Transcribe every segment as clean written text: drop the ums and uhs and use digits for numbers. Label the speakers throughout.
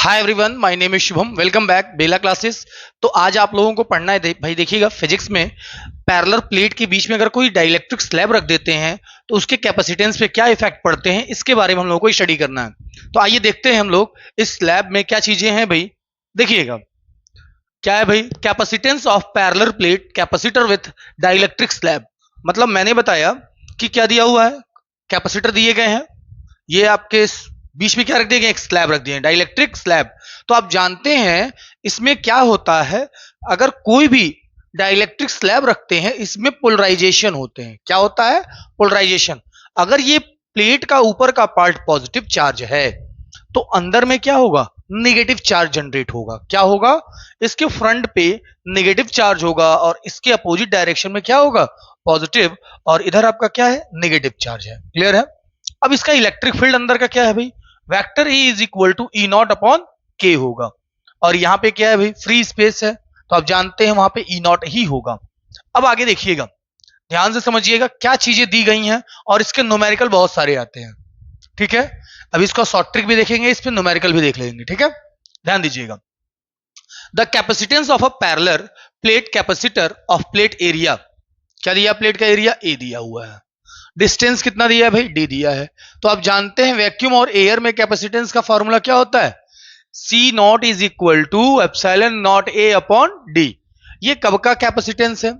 Speaker 1: Hi everyone, my name is Shubham. Welcome back Bela classes. तो आज आप लोगों को पढ़ना है भाई देखिएगा, फिजिक्स में पैरेलल प्लेट के बीच में अगर कोई डाइलेक्ट्रिक स्लैब रख देते हैं तो उसके कैपेसिटेंस पे क्या इफेक्ट पड़ते हैं, इसके बारे में हम लोगों को स्टडी करना है। तो आइए देखते हैं हम लोग इस स्लैब में क्या चीजें हैं भाई। देखिएगा क्या है भाई, capacitance of parallel plate capacitor with dielectric slab. मतलब मैंने बताया कि क्या दिया हुआ है, कैपेसिटर दिए गए हैं, ये आपके बीच में क्या रख दिए गए, एक स्लैब रख दिए, डाइलेक्ट्रिक स्लैब। तो आप जानते हैं इसमें क्या होता है, अगर कोई भी डाइलेक्ट्रिक स्लैब रखते हैं इसमें पोलराइजेशन होते हैं। क्या होता है? पोलराइजेशन। अगर ये प्लेट का ऊपर का पार्ट पॉजिटिव चार्ज है तो अंदर में क्या होगा, नेगेटिव चार्ज जनरेट होगा। क्या होगा? इसके फ्रंट पे नेगेटिव चार्ज होगा और इसके अपोजिट डायरेक्शन में क्या होगा, पॉजिटिव, और इधर आपका क्या है, नेगेटिव चार्ज है। क्लियर है? अब इसका इलेक्ट्रिक फील्ड अंदर का क्या है भाई, vector E is equal to E not upon K होगा। और यहां पे क्या है भाई, फ्री स्पेस है, तो आप जानते हैं वहां पे ई नॉट ही होगा। अब आगे देखिएगा, ध्यान से समझिएगा क्या चीजें दी गई हैं, और इसके न्यूमेरिकल बहुत सारे आते हैं। ठीक है, अब इसका शॉर्ट ट्रिक भी देखेंगे, इस पे न्यूमेरिकल भी देख लेंगे। ठीक है, ध्यान दीजिएगा। The capacitance of a parallel plate capacitor of plate area. क्या दिया, प्लेट का एरिया ए दिया हुआ है, डिस्टेंस कितना दिया है भाई, डी दिया है। तो आप जानते हैं वैक्यूम और एयर में कैपेसिटेंस का फॉर्मूला क्या होता है, C naught is equal to epsilon naught A upon D. ये कब का कैपेसिटेंस है,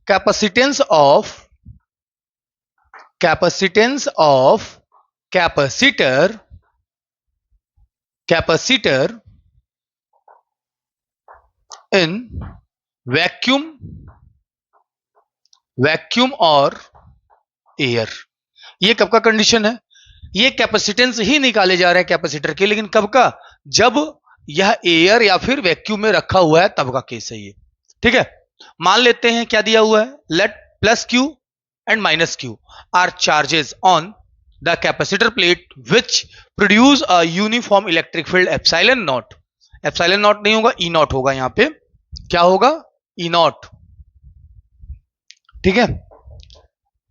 Speaker 1: capacitance of capacitor capacitor in vacuum और एयर। ये कब का कंडीशन है, ये कैपेसिटेंस ही निकाले जा रहे हैं कैपेसिटर के, लेकिन कब का, जब यह एयर या फिर वैक्यूम में रखा हुआ है तब का केस है ये। ठीक है, मान लेते हैं क्या दिया हुआ है, late plus Q and minus Q R charges on the capacitor plate which produce a uniform electric field epsilon not. Epsilon not नहीं होगा, ई नॉट होगा। यहां पे क्या होगा, ई नॉट। ठीक है,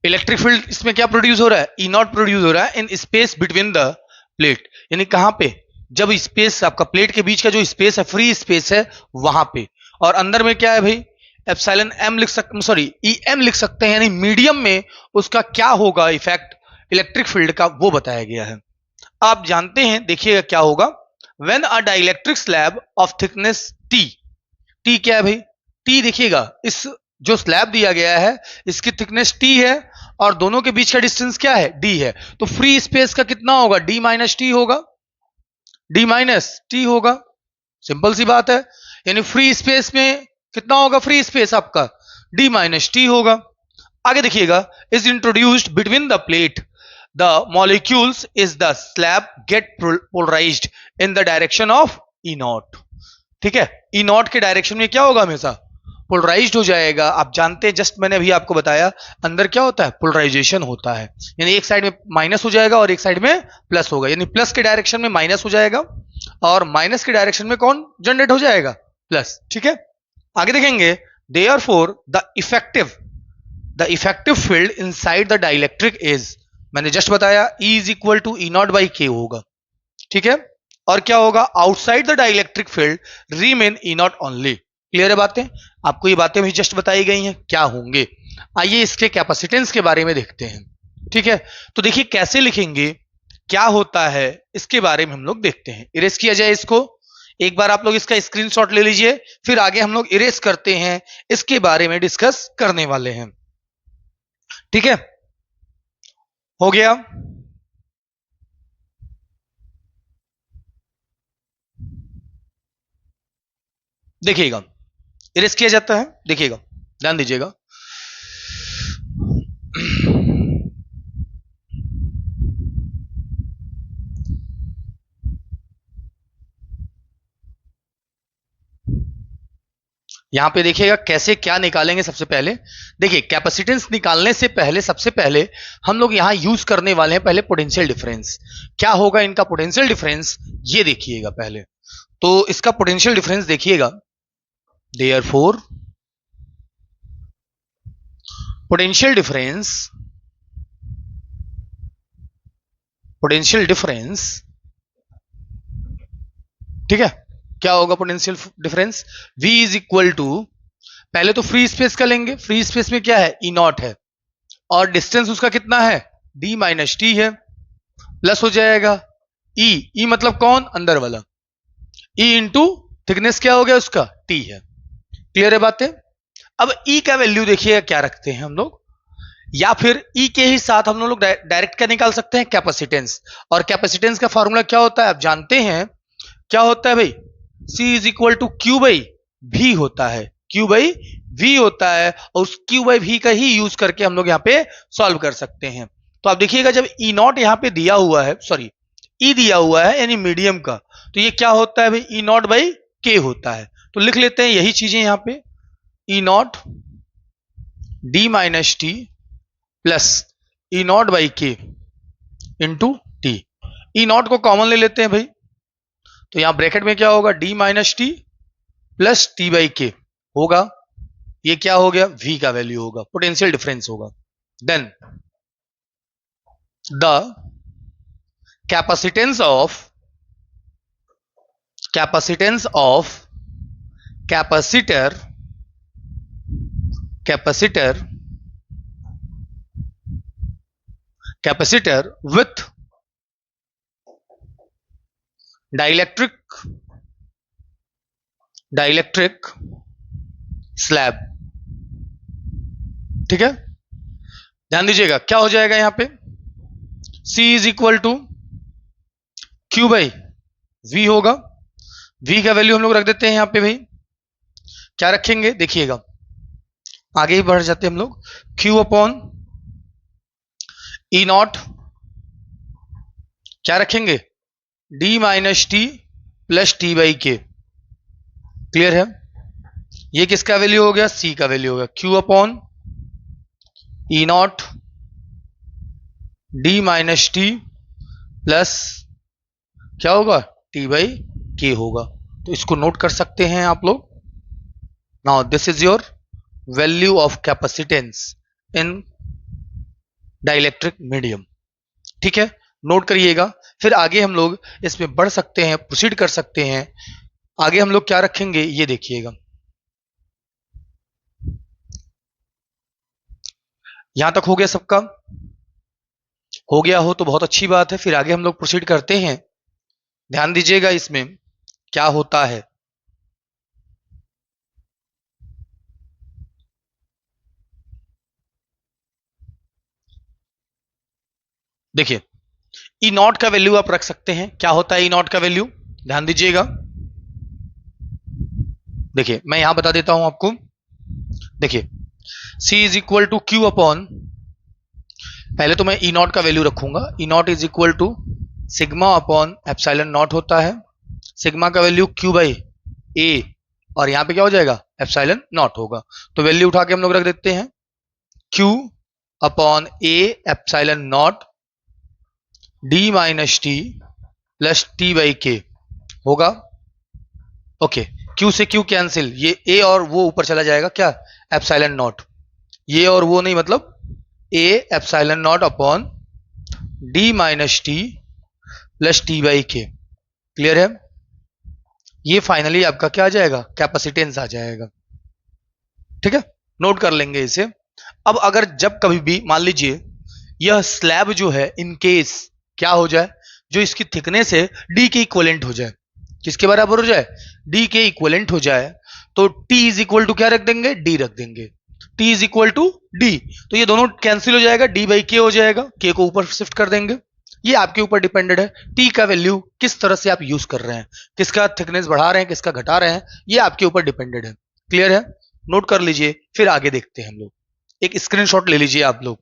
Speaker 1: इलेक्ट्रिक फील्ड इसमें क्या प्रोड्यूस हो रहा है, ई नॉट प्रोड्यूस हो रहा है in space between the plate. यानी कहां पे, जब स्पेस आपका प्लेट के बीच का जो स्पेस है, फ्री स्पेस है, वहां पे। और अंदर में क्या है भाई, एप्सिलॉन एम लिख सकते, सॉरी ई एम लिख सकते हैं, यानी मीडियम में उसका क्या होगा इफेक्ट इलेक्ट्रिक फील्ड का, वो बताया गया है। आप जानते हैं, देखिएगा क्या होगा, when a dielectric slab of thickness T. T क्या है भाई, टी देखिएगा, इस जो स्लैब दिया गया है इसकी थिकनेस टी है और दोनों के बीच का डिस्टेंस क्या है, डी है। तो फ्री स्पेस का कितना होगा, डी माइनस टी होगा, डी माइनस टी होगा। सिंपल सी बात है, यानी फ्री स्पेस में कितना होगा, फ्री स्पेस आपका डी माइनस टी होगा। आगे देखिएगा, is introduced between the plate the molecules is the slab get polarized in the direction of E not. ठीक है, ई नॉट के डायरेक्शन में क्या होगा, हमेशा पोलराइज्ड हो जाएगा। आप जानते हैं, जस्ट मैंने अभी आपको बताया, अंदर क्या होता है, पोलराइजेशन होता है। यानी एक साइड में माइनस हो जाएगा और एक साइड में प्लस होगा, यानी प्लस के डायरेक्शन में माइनस हो जाएगा और माइनस के डायरेक्शन में कौन जनरेट हो जाएगा, प्लस। ठीक है, आगे देखेंगे, therefore the effective field inside the dielectric is, मैंने जस्ट बताया, E is equal to E not by K होगा। ठीक है, और क्या होगा, outside the dielectric field remain E not only. Clear है बातें, आपको ये बातें भी जस्ट बताई गई हैं क्या होंगे। आइए इसके कैपेसिटेंस के बारे में देखते हैं। ठीक है, तो देखिए कैसे लिखेंगे, क्या होता है, इसके बारे में हम लोग देखते हैं। इरेज किया जाए इसको, एक बार आप लोग इसका स्क्रीनशॉट ले लीजिए, फिर आगे हम लोग इरेज करते हैं, इसके बारे में डिस्कस करने वाले हैं। ठीक है, हो गया। देखिएगा इरेज किया जाता है, देखिएगा, ध्यान दीजिएगा। यहां पे देखिएगा कैसे क्या निकालेंगे। सबसे पहले देखिए, कैपेसिटेंस निकालने से पहले सबसे पहले हम लोग यहां यूज करने वाले हैं पहले पोटेंशियल डिफरेंस। क्या होगा इनका पोटेंशियल डिफरेंस, ये देखिएगा पहले। तो इसका पोटेंशियल डिफरेंस देखिएगा, देयरफॉर पोटेंशियल डिफरेंस ठीक है, क्या होगा potential difference? V is equal to, पहले तो फ्री स्पेस का लेंगे, फ्री स्पेस में क्या है, ई नॉट है, और डिस्टेंस उसका कितना है, d माइनस टी है, प्लस हो जाएगा ई मतलब कौन, अंदर वाला, ई इंटू थिकनेस क्या हो गया उसका, टी है। क्लियर है बातें? अब ई का वैल्यू देखिएगा क्या रखते हैं हम लोग, या फिर ई के ही साथ हम लोग डायरेक्ट क्या निकाल सकते हैं, कैपेसिटेंस। और कैपेसिटेंस का फॉर्मूला क्या होता है आप जानते हैं, क्या होता है भाई, C is equal to Q by V होता है, क्यू बाई वी होता है, और उस क्यू बाई वी का ही यूज करके हम लोग यहाँ पे सॉल्व कर सकते हैं। तो आप देखिएगा जब ई नॉट यहाँ पे दिया हुआ है, सॉरी ई दिया हुआ है यानी मीडियम का, तो ये क्या होता है भाई, ई नॉट बाई के होता है। तो लिख लेते हैं यही चीजें यहाँ पे, E naught D minus T plus E not by K into T. E naught को कॉमन ले लेते हैं भाई, तो यहां ब्रैकेट में क्या होगा, D minus T plus T by K होगा, ये क्या हो गया, v का वैल्यू होगा, पोटेंशियल डिफरेंस होगा। Then the capacitance of capacitor with dielectric slab. ठीक है, ध्यान दीजिएगा क्या हो जाएगा यहां पे, C is equal to Q by V होगा, V का वैल्यू हम लोग रख देते हैं यहां पे भाई, क्या रखेंगे देखिएगा, आगे ही बढ़ जाते हैं हम लोग, Q अपॉन ई नॉट, क्या रखेंगे, D minus T plus T by के। क्लियर है, ये किसका वैल्यू हो गया, C का वैल्यू हो गया, Q अपॉन ई naught D minus T plus क्या होगा, टी बाई के होगा। तो इसको नोट कर सकते हैं आप लोग। Now this is your value of capacitance in dielectric medium. ठीक है, नोट करिएगा, फिर आगे हम लोग इसमें बढ़ सकते हैं, प्रोसीड कर सकते हैं। आगे हम लोग क्या रखेंगे ये देखिएगा, यहां तक हो गया सबका, हो गया हो तो बहुत अच्छी बात है, फिर आगे हम लोग प्रोसीड करते हैं। ध्यान दीजिएगा इसमें क्या होता है, देखिए ई नॉट का वैल्यू आप रख सकते हैं, क्या होता है ई नॉट का वैल्यू, ध्यान दीजिएगा। देखिए मैं यहां बता देता हूं आपको, देखिए C is equal to Q upon, पहले तो मैं ई नॉट का वैल्यू रखूंगा, E naught is equal to sigma upon epsilon naught होता है, सिग्मा का वैल्यू क्यू बाई ए, और यहां पे क्या हो जाएगा, एप्सिलॉन नॉट होगा। तो वैल्यू उठा के हम लोग रख देते हैं, Q upon A epsilon not D minus T plus T by K होगा। ओके, क्यू से क्यू कैंसिल, ये ए और वो ऊपर चला जाएगा, क्या, एप्सिलॉन नॉट, ये और वो नहीं, मतलब A epsilon not upon D minus T plus T by के। क्लियर है, ये फाइनली आपका क्या आ जाएगा, कैपेसिटेंस आ जाएगा। ठीक है, नोट कर लेंगे इसे। अब अगर जब कभी भी मान लीजिए यह स्लैब जो है इन केस क्या हो जाए, जो इसकी थिकनेस है डी के इक्वलेंट हो जाए, किसके बराबर हो जाए, डी के इक्वलेंट हो जाए, तो टी इज इक्वल टू क्या रख देंगे, डी रख देंगे, T is equal to D, तो ये दोनों कैंसिल हो जाएगा, डी बाई के हो जाएगा, के को ऊपर शिफ्ट कर देंगे। ये आपके ऊपर डिपेंडेड है, टी का वैल्यू किस तरह से आप यूज कर रहे हैं, किसका थिकनेस बढ़ा रहे हैं, किसका घटा रहे हैं, ये आपके ऊपर डिपेंडेड है। क्लियर है, नोट कर लीजिए, फिर आगे देखते हैं हम लोग। एक स्क्रीनशॉट ले लीजिए आप लोग।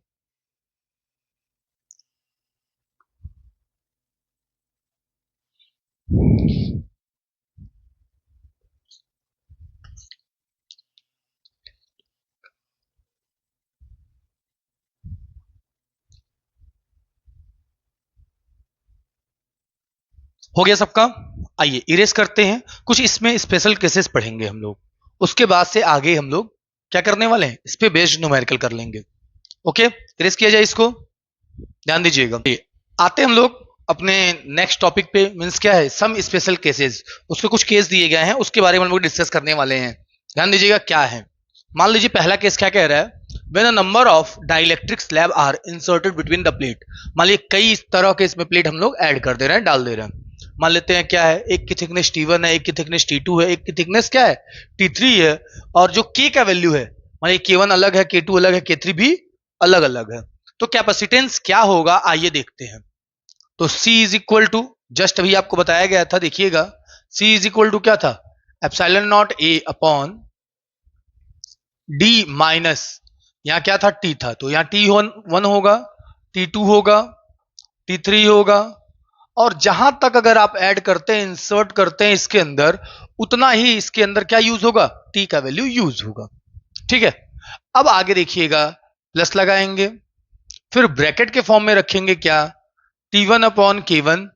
Speaker 1: हो गया सबका, आइए इरेज करते हैं, कुछ इसमें स्पेशल केसेस पढ़ेंगे हम लोग, उसके बाद से आगे हम लोग क्या करने वाले हैं, इस पे बेस्ड न्यूमेरिकल कर लेंगे। ओके, इरेज किया जाए इसको, ध्यान दीजिएगा। आते हम लोग अपने नेक्स्ट टॉपिक पे, मीन्स क्या है, सम स्पेशल केसेस, उसके कुछ केस दिए गए हैं, उसके बारे में हम लोग डिस्कस करने वाले हैं। ध्यान दीजिएगा क्या है। मान लीजिए पहला केस क्या कह रहा है, when a number of dielectric slab are inserted between the plate. मान लीजिए कई इस तरह के इसमें प्लेट हम लोग ऐड कर दे रहे हैं, डाल दे रहे हैं। मान लेते हैं क्या है, एक की थिकनेस T1 है, एक की थिकनेस T2 है, एक की थिकनेस क्या है T3 है, और जो K का वैल्यू है, मान लीजिए K1 अलग है, K2 अलग है, K3 भी अलग अलग है। तो कैपेसिटेंस क्या होगा, आइए देखते हैं। तो C is equal to, just अभी आपको बताया गया था, देखिएगा C इज इक्वल टू क्या था, epsilon not A upon D minus, यहां क्या था T था, तो यहां T1 होगा, T2 होगा, T3 होगा, और जहां तक अगर आप ऐड करते हैं, इंसर्ट करते हैं इसके अंदर, उतना ही इसके अंदर क्या यूज होगा, T का वैल्यू यूज होगा। ठीक है, अब आगे देखिएगा, प्लस लगाएंगे, फिर ब्रैकेट के फॉर्म में रखेंगे क्या, T1 upon K1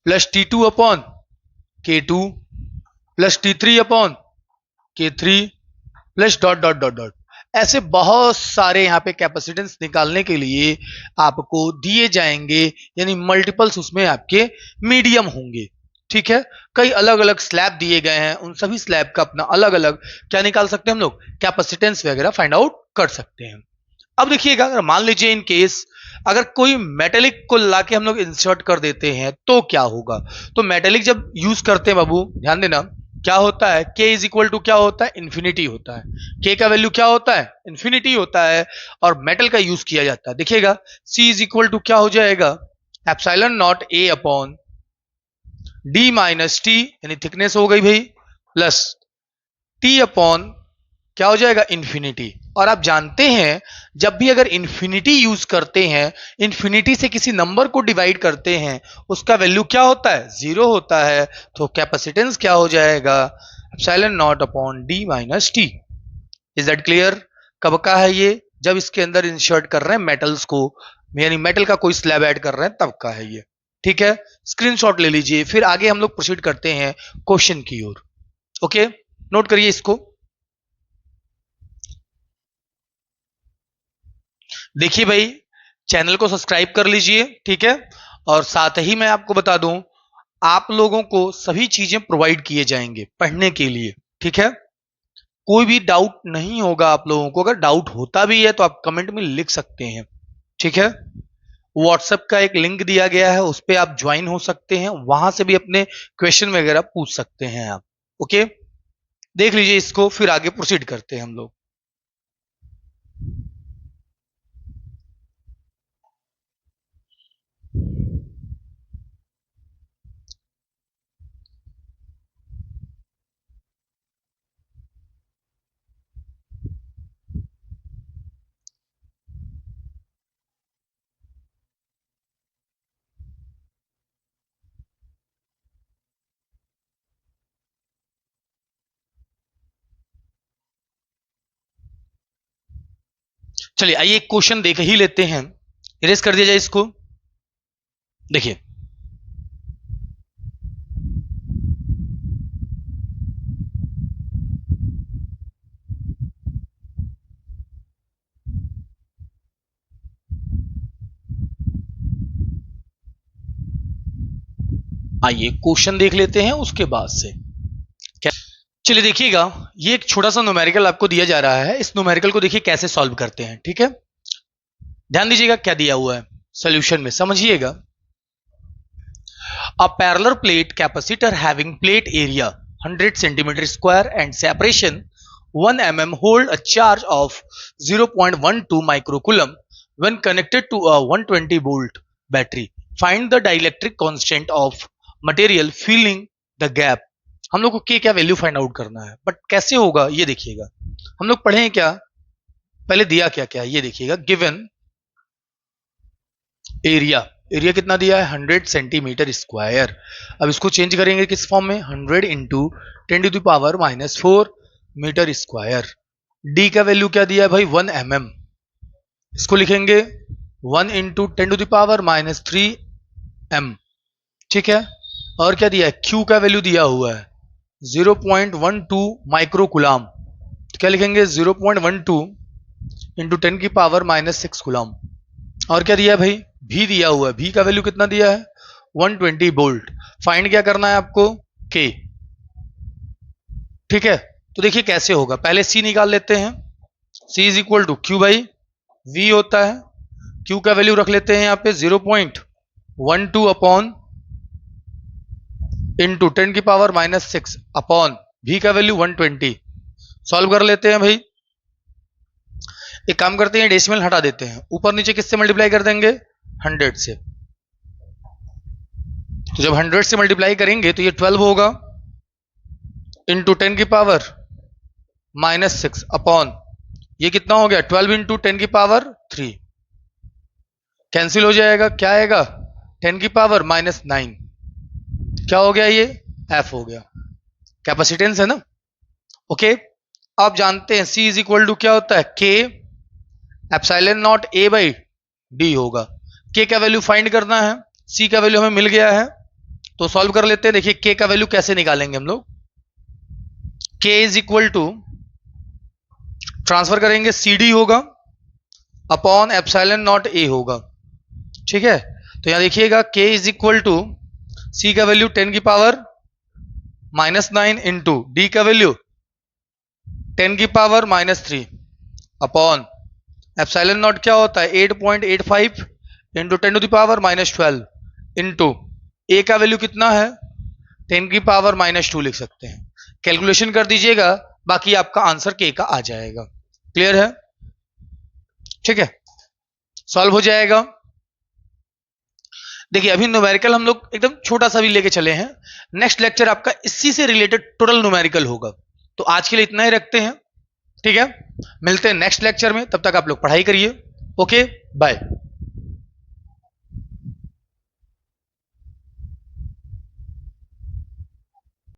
Speaker 1: plus T2 upon K2 plus T3 upon K3 plus dot dot dot dot. ऐसे बहुत सारे यहां पे कैपेसिटेंस निकालने के लिए आपको दिए जाएंगे, यानी मल्टीपल्स उसमें आपके मीडियम होंगे। ठीक है, कई अलग अलग स्लैब दिए गए हैं, उन सभी स्लैब का अपना अलग अलग क्या निकाल सकते हैं हम लोग, कैपेसिटेंस वगैरह फाइंड आउट कर सकते हैं। अब देखिएगा, अगर मान लीजिए इन केस अगर कोई मेटेलिक को लाके हम लोग इंसर्ट कर देते हैं तो क्या होगा। तो मेटेलिक जब यूज करते हैं बाबू, ध्यान देना, क्या होता है, K इज इक्वल टू क्या होता है, इन्फिनिटी होता है। K का वैल्यू क्या होता है, इन्फिनिटी होता है, और मेटल का यूज किया जाता है। देखिएगा C इज इक्वल टू क्या हो जाएगा, epsilon not A upon D minus T, यानी थिकनेस हो गई भाई, प्लस T अपॉन क्या हो जाएगा, इन्फिनिटी। और आप जानते हैं जब भी अगर इन्फिनिटी यूज करते हैं, इन्फिनिटी से किसी नंबर को डिवाइड करते हैं, उसका वैल्यू क्या होता है, जीरो होता है। तो कैपेसिटेंस क्या हो जाएगा, epsilon not upon D minus T. Is that clear. कब का है ये, जब इसके अंदर इंसर्ट कर रहे हैं मेटल्स को, यानी मेटल का कोई स्लैब ऐड कर रहे हैं, तब का है ये। ठीक है, स्क्रीनशॉट ले लीजिए, फिर आगे हम लोग प्रोसीड करते हैं क्वेश्चन की ओर। ओके, नोट करिए इसको। देखिए भाई, चैनल को सब्सक्राइब कर लीजिए, ठीक है, और साथ ही मैं आपको बता दूं, आप लोगों को सभी चीजें प्रोवाइड किए जाएंगे पढ़ने के लिए। ठीक है, कोई भी डाउट नहीं होगा आप लोगों को, अगर डाउट होता भी है तो आप कमेंट में लिख सकते हैं। ठीक है, व्हाट्सएप का एक लिंक दिया गया है, उस पर आप ज्वाइन हो सकते हैं, वहां से भी अपने क्वेश्चन वगैरह पूछ सकते हैं आप। ओके, देख लीजिए इसको, फिर आगे प्रोसीड करते हैं हम लोग। चलिए आइए एक क्वेश्चन देख ही लेते हैं, इरेज कर दिया जाए इसको। देखिए, आइए क्वेश्चन देख लेते हैं उसके बाद से क्या। चलिए देखिएगा, ये एक छोटा सा न्यूमेरिकल आपको दिया जा रहा है, इस न्यूमेरिकल को देखिए कैसे सॉल्व करते हैं। ठीक है, ध्यान दीजिएगा क्या दिया हुआ है सॉल्यूशन में, समझिएगा। A parallel plate capacitor having plate area 100 centimetre square and separation 1 mm hold a charge of 0.12 microcoulomb when connected to a 120 volt battery. Find the dielectric constant of material filling the gap. हम लोग को के क्या value find out करना है, but कैसे होगा ये देखिएगा। हम लोग पढ़े हैं क्या, पहले दिया क्या क्या, ये देखिएगा, गिवन एरिया, एरिया कितना दिया है 100 सेंटीमीटर स्क्वायर। अब इसको चेंज करेंगे किस फॉर्म में, 100 इंटू 10⁻⁻⁴ मीटर स्क्वायर। डी का वैल्यू क्या दिया है भाई 1 mm, इसको लिखेंगे 1 इंटू 10⁻⁻³ m। ठीक है, और क्या दिया है, क्यू का वैल्यू दिया हुआ है 0.12 माइक्रोकुलाम, तो क्या लिखेंगे 0.12 इंटू 10⁻⁻⁶ कुलाम। और क्या दिया है भाई, भी दिया हुआ है, भी का वैल्यू कितना दिया है 120 वोल्ट। फाइंड क्या करना है आपको, के। ठीक है, तो देखिए कैसे होगा, पहले सी निकाल लेते हैं। C is equal to Q by V होता है। क्यू का वैल्यू रख लेते हैं यहां पे 0.12 अपॉन इंटू 10 की पावर -6 अपॉन भी का वैल्यू 120। सॉल्व कर लेते हैं भाई। एक काम करते हैं, डेसिमल हटा देते हैं, ऊपर नीचे किससे मल्टीप्लाई कर देंगे 100 से। तो जब 100 से मल्टीप्लाई करेंगे तो ये 12 होगा इंटू 10 की पावर -6 अपॉन ये कितना हो गया 12 इंटू 10 की पावर 3। कैंसिल हो जाएगा, क्या आएगा 10 की पावर -9। क्या हो गया, ये एफ हो गया, कैपेसिटेंस है ना। ओके, आप जानते हैं सी इज इक्वल टू क्या होता है, के epsilon naught A by D होगा। के का वैल्यू फाइंड करना है, सी का वैल्यू हमें मिल गया है, तो सॉल्व कर लेते हैं। देखिए के का वैल्यू कैसे निकालेंगे हम लोग, के इज इक्वल टू ट्रांसफर करेंगे सी डी होगा अपॉन एप्सिलॉन नॉट ए होगा। ठीक है, तो यहां देखिएगा के इज इक्वल टू सी का वैल्यू 10 की पावर -9 इंटू डी का वैल्यू 10 की पावर -3 अपॉन एप्सिलॉन नॉट क्या होता है 8.85 into 10 to the power -12 into A का वैल्यू कितना है 10 की पावर -2 लिख सकते हैं। कैलकुलेशन कर दीजिएगा, बाकी आपका आंसर के का आ जाएगा। क्लियर है, ठीक है, सॉल्व हो जाएगा। देखिए अभी न्यूमेरिकल हम लोग एकदम छोटा सा भी लेके चले हैं, नेक्स्ट लेक्चर आपका इसी से रिलेटेड टोटल न्यूमेरिकल होगा। तो आज के लिए इतना ही रखते हैं, ठीक है, मिलते हैं नेक्स्ट लेक्चर में, तब तक आप लोग पढ़ाई करिए। Okay, bye.